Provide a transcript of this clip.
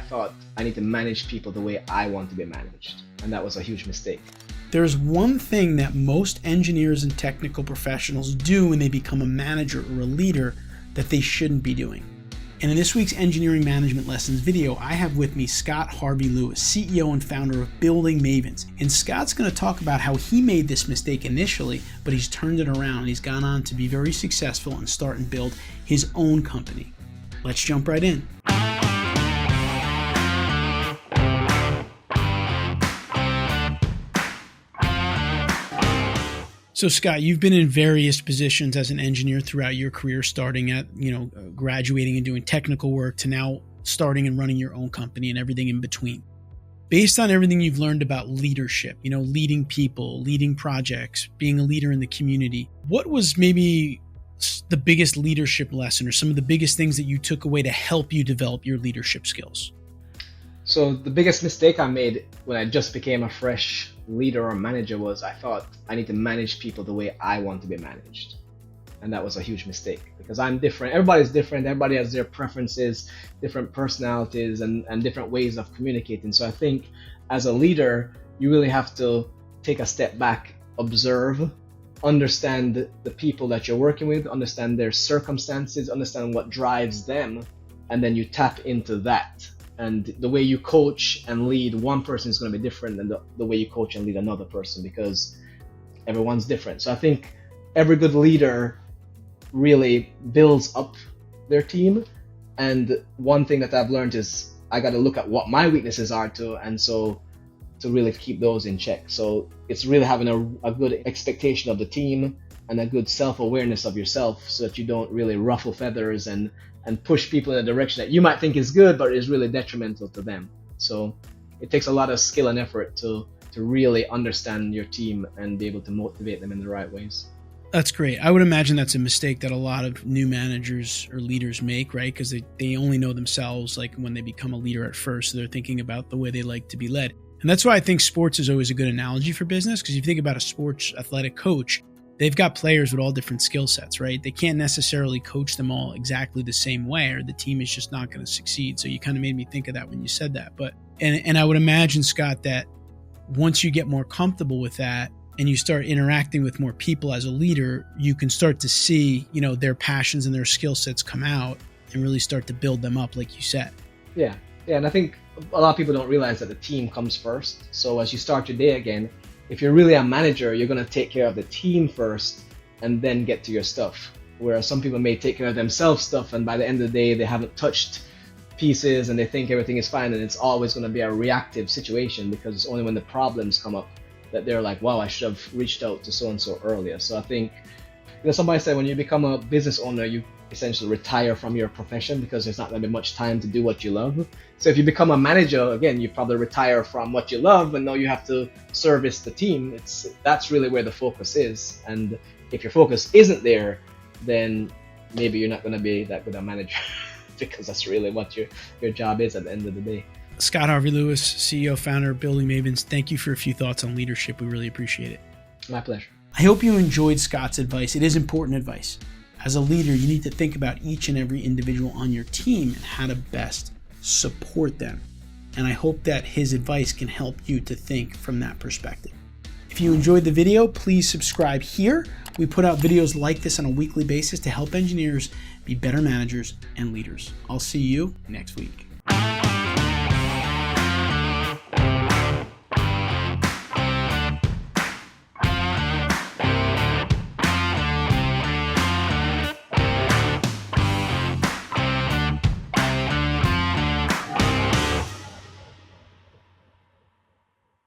thought I need to manage people the way I want to be managed. And that was a huge mistake. There's one thing that most engineers and technical professionals do when they become a manager or a leader that they shouldn't be doing. And in this week's Engineering Management Lessons video, I have with me Scott Harvey-Lewis, CEO and founder of Building Mavens. And Scott's going to talk about how he made this mistake initially, but he's turned it around. He's gone on to be very successful and start and build his own company. Let's jump right in. So Scott, you've been in various positions as an engineer throughout your career, starting at, graduating and doing technical work to now starting and running your own company and everything in between. Based on everything you've learned about leadership, leading people, leading projects, being a leader in the community, what was maybe the biggest leadership lesson or some of the biggest things that you took away to help you develop your leadership skills? So the biggest mistake I made when I just became a fresh leader or manager was I thought I need to manage people the way I want to be managed. And that was a huge mistake because I'm different. Everybody's different. Everybody has their preferences, different personalities, and different ways of communicating. So I think as a leader, you really have to take a step back, observe, understand the people that you're working with, understand their circumstances, understand what drives them, and then you tap into that. And the way you coach and lead one person is going to be different than the way you coach and lead another person because everyone's different. So I think every good leader really builds up their team. And one thing that I've learned is I got to look at what my weaknesses are too, and so to really keep those in check. So it's really having a good expectation of the team and a good self-awareness of yourself so that you don't really ruffle feathers and push people in a direction that you might think is good, but is really detrimental to them. So it takes a lot of skill and effort to really understand your team and be able to motivate them in the right ways. That's great. I would imagine that's a mistake that a lot of new managers or leaders make, right? Because they only know themselves like when they become a leader at first. So they're thinking about the way they like to be led. And that's why I think sports is always a good analogy for business. Because if you think about a sports athletic coach, they've got players with all different skill sets, right? They can't necessarily coach them all exactly the same way or the team is just not going to succeed. So you kind of made me think of that when you said that. But and I would imagine, Scott, that once you get more comfortable with that and you start interacting with more people as a leader, you can start to see, their passions and their skill sets come out and really start to build them up, like you said. Yeah. And I think a lot of people don't realize that the team comes first. So as you start your day again, if you're really a manager, you're going to take care of the team first and then get to your stuff. Whereas some people may take care of themselves stuff and by the end of the day, they haven't touched pieces and they think everything is fine, and it's always going to be a reactive situation because it's only when the problems come up that they're like, wow, I should have reached out to so-and-so earlier. So I think, somebody said when you become a business owner, you essentially retire from your profession because there's not going to be much time to do what you love. So if you become a manager, again, you probably retire from what you love and now you have to service the team. That's really where the focus is. And if your focus isn't there, then maybe you're not going to be that good a manager because that's really what your job is at the end of the day. Scott Harvey-Lewis, CEO, founder of Building Mavens. Thank you for a few thoughts on leadership. We really appreciate it. My pleasure. I hope you enjoyed Scott's advice. It is important advice. As a leader, you need to think about each and every individual on your team and how to best support them. And I hope that his advice can help you to think from that perspective. If you enjoyed the video, please subscribe here. We put out videos like this on a weekly basis to help engineers be better managers and leaders. I'll see you next week.